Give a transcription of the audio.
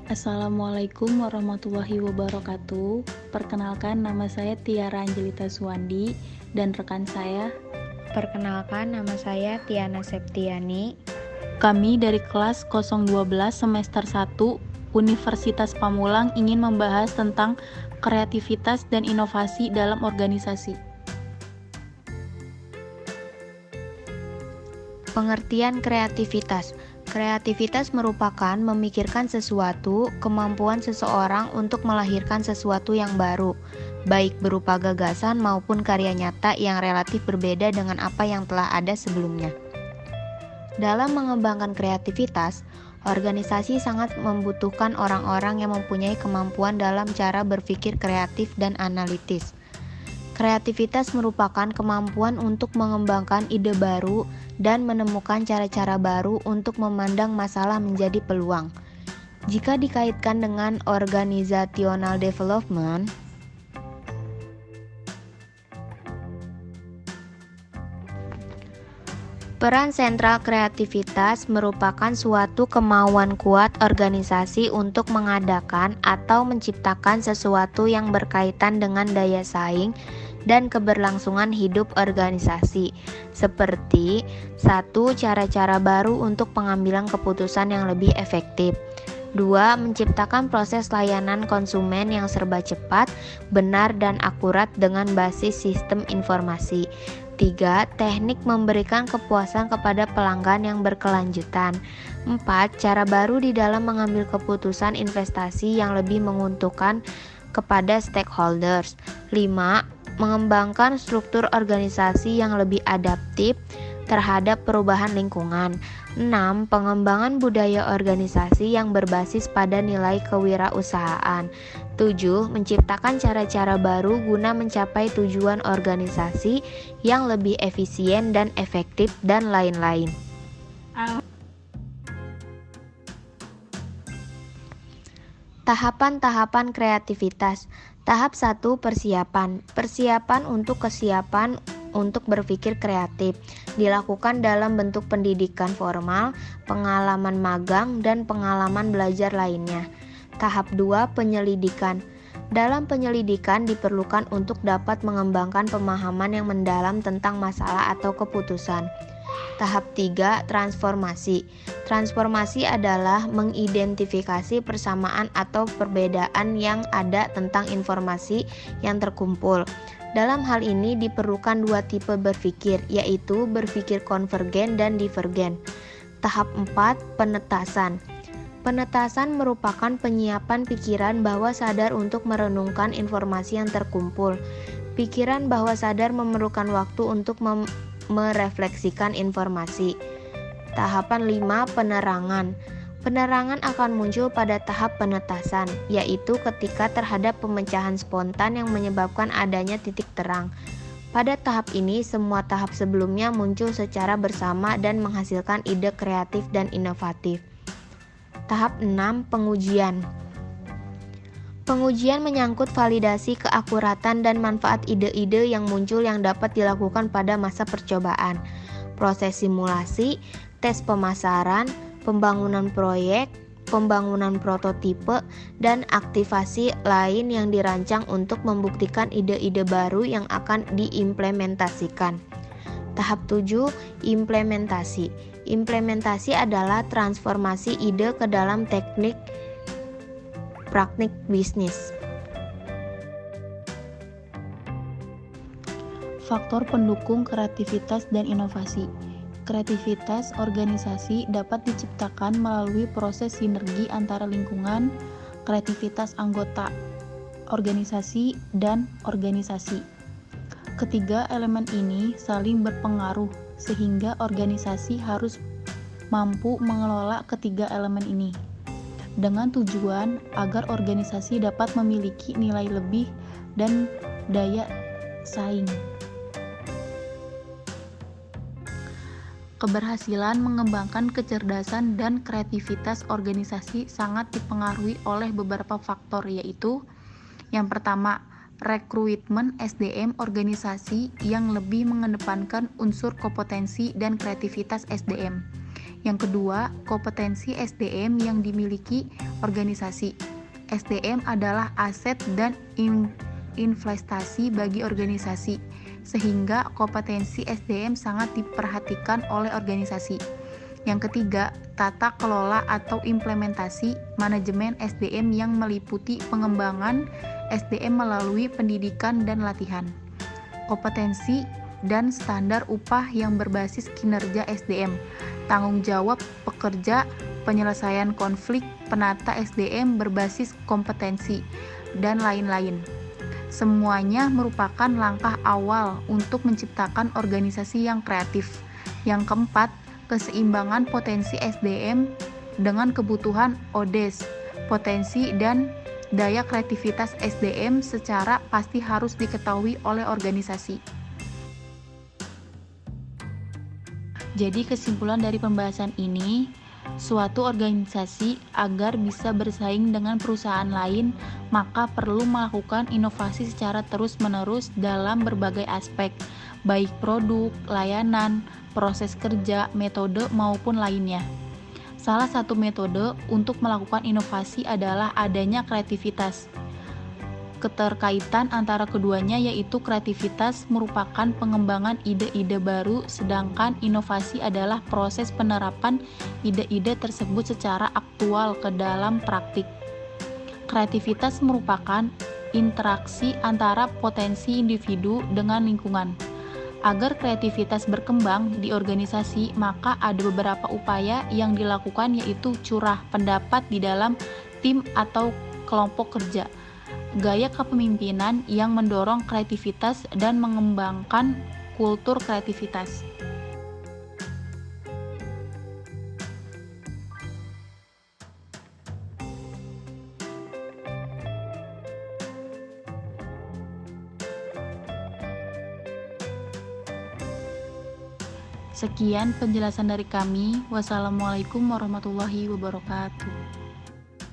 Assalamualaikum warahmatullahi wabarakatuh. Perkenalkan, nama saya Tiara Angelita Suwandi dan rekan saya. Perkenalkan, nama saya Tiana Septiani. Kami dari kelas 012 semester 1 Universitas Pamulang ingin membahas tentang kreativitas dan inovasi dalam organisasi. Pengertian kreativitas. Kreativitas merupakan memikirkan sesuatu, kemampuan seseorang untuk melahirkan sesuatu yang baru, baik berupa gagasan maupun karya nyata yang relatif berbeda dengan apa yang telah ada sebelumnya. Dalam mengembangkan kreativitas, organisasi sangat membutuhkan orang-orang yang mempunyai kemampuan dalam cara berpikir kreatif dan analitis. Kreativitas merupakan kemampuan untuk mengembangkan ide baru dan menemukan cara-cara baru untuk memandang masalah menjadi peluang. Jika dikaitkan dengan organizational development, peran sentral kreativitas merupakan suatu kemauan kuat organisasi untuk mengadakan atau menciptakan sesuatu yang berkaitan dengan daya saing dan keberlangsungan hidup organisasi, seperti 1. Cara-cara baru untuk pengambilan keputusan yang lebih efektif. 2. Menciptakan proses layanan konsumen yang serba cepat, benar dan akurat dengan basis sistem informasi. 3. Teknik memberikan kepuasan kepada pelanggan yang berkelanjutan. 4. Cara baru di dalam mengambil keputusan investasi yang lebih menguntungkan kepada stakeholders. 5. Mengembangkan struktur organisasi yang lebih adaptif terhadap perubahan lingkungan. 6. Pengembangan budaya organisasi yang berbasis pada nilai kewirausahaan. 7. Menciptakan cara-cara baru guna mencapai tujuan organisasi yang lebih efisien dan efektif dan lain-lain. Tahapan-tahapan kreativitas. Tahap 1. Persiapan. Persiapan untuk kesiapan untuk berpikir kreatif dilakukan dalam bentuk pendidikan formal, pengalaman magang, dan pengalaman belajar lainnya. Tahap 2. Penyelidikan. Dalam penyelidikan diperlukan untuk dapat mengembangkan pemahaman yang mendalam tentang masalah atau keputusan. Tahap 3. Transformasi. Transformasi adalah mengidentifikasi persamaan atau perbedaan yang ada tentang informasi yang terkumpul. Dalam hal ini diperlukan dua tipe berpikir, yaitu berpikir konvergen dan divergen. Tahap 4. Penetasan. Penetasan merupakan penyiapan pikiran bawah sadar untuk merenungkan informasi yang terkumpul. Pikiran bawah sadar memerlukan waktu untuk merefleksikan informasi. Tahapan 5. Penerangan. Penerangan akan muncul pada tahap penetasan, yaitu ketika terhadap pemecahan spontan yang menyebabkan adanya titik terang. Pada tahap ini, semua tahap sebelumnya muncul secara bersama dan menghasilkan ide kreatif dan inovatif. Tahap 6. Pengujian. Pengujian menyangkut validasi keakuratan dan manfaat ide-ide yang muncul yang dapat dilakukan pada masa percobaan. Proses simulasi, tes pemasaran, pembangunan proyek, pembangunan prototipe, dan aktivasi lain yang dirancang untuk membuktikan ide-ide baru yang akan diimplementasikan. Tahap 7. Implementasi. Implementasi adalah transformasi ide ke dalam teknik praktik bisnis. Faktor pendukung kreativitas dan inovasi. Kreativitas organisasi dapat diciptakan melalui proses sinergi antara lingkungan, kreativitas anggota organisasi, dan organisasi. Ketiga elemen ini saling berpengaruh, sehingga organisasi harus mampu mengelola ketiga elemen ini, dengan tujuan agar organisasi dapat memiliki nilai lebih dan daya saing. Keberhasilan mengembangkan kecerdasan dan kreativitas organisasi sangat dipengaruhi oleh beberapa faktor, yaitu yang pertama, rekrutmen SDM organisasi yang lebih mengedepankan unsur kompetensi dan kreativitas SDM. Yang kedua, kompetensi SDM yang dimiliki organisasi. SDM adalah aset dan investasi bagi organisasi, sehingga kompetensi SDM sangat diperhatikan oleh organisasi. Yang ketiga, tata kelola atau implementasi manajemen SDM yang meliputi pengembangan SDM melalui pendidikan dan latihan. Kompetensi dan standar upah yang berbasis kinerja SDM, tanggung jawab pekerja, penyelesaian konflik, penata SDM berbasis kompetensi, dan lain-lain. Semuanya merupakan langkah awal untuk menciptakan organisasi yang kreatif. Yang keempat, keseimbangan potensi SDM dengan kebutuhan ODS, potensi dan daya kreativitas SDM secara pasti harus diketahui oleh organisasi. Jadi kesimpulan dari pembahasan ini, suatu organisasi agar bisa bersaing dengan perusahaan lain, maka perlu melakukan inovasi secara terus-menerus dalam berbagai aspek, baik produk, layanan, proses kerja, metode maupun lainnya. Salah satu metode untuk melakukan inovasi adalah adanya kreativitas. Keterkaitan antara keduanya yaitu kreativitas merupakan pengembangan ide-ide baru, sedangkan inovasi adalah proses penerapan ide-ide tersebut secara aktual ke dalam praktik. Kreativitas merupakan interaksi antara potensi individu dengan lingkungan. Agar kreativitas berkembang di organisasi, maka ada beberapa upaya yang dilakukan yaitu curah pendapat di dalam tim atau kelompok kerja, gaya kepemimpinan yang mendorong kreativitas dan mengembangkan kultur kreativitas. Sekian penjelasan dari kami. Wassalamualaikum warahmatullahi wabarakatuh.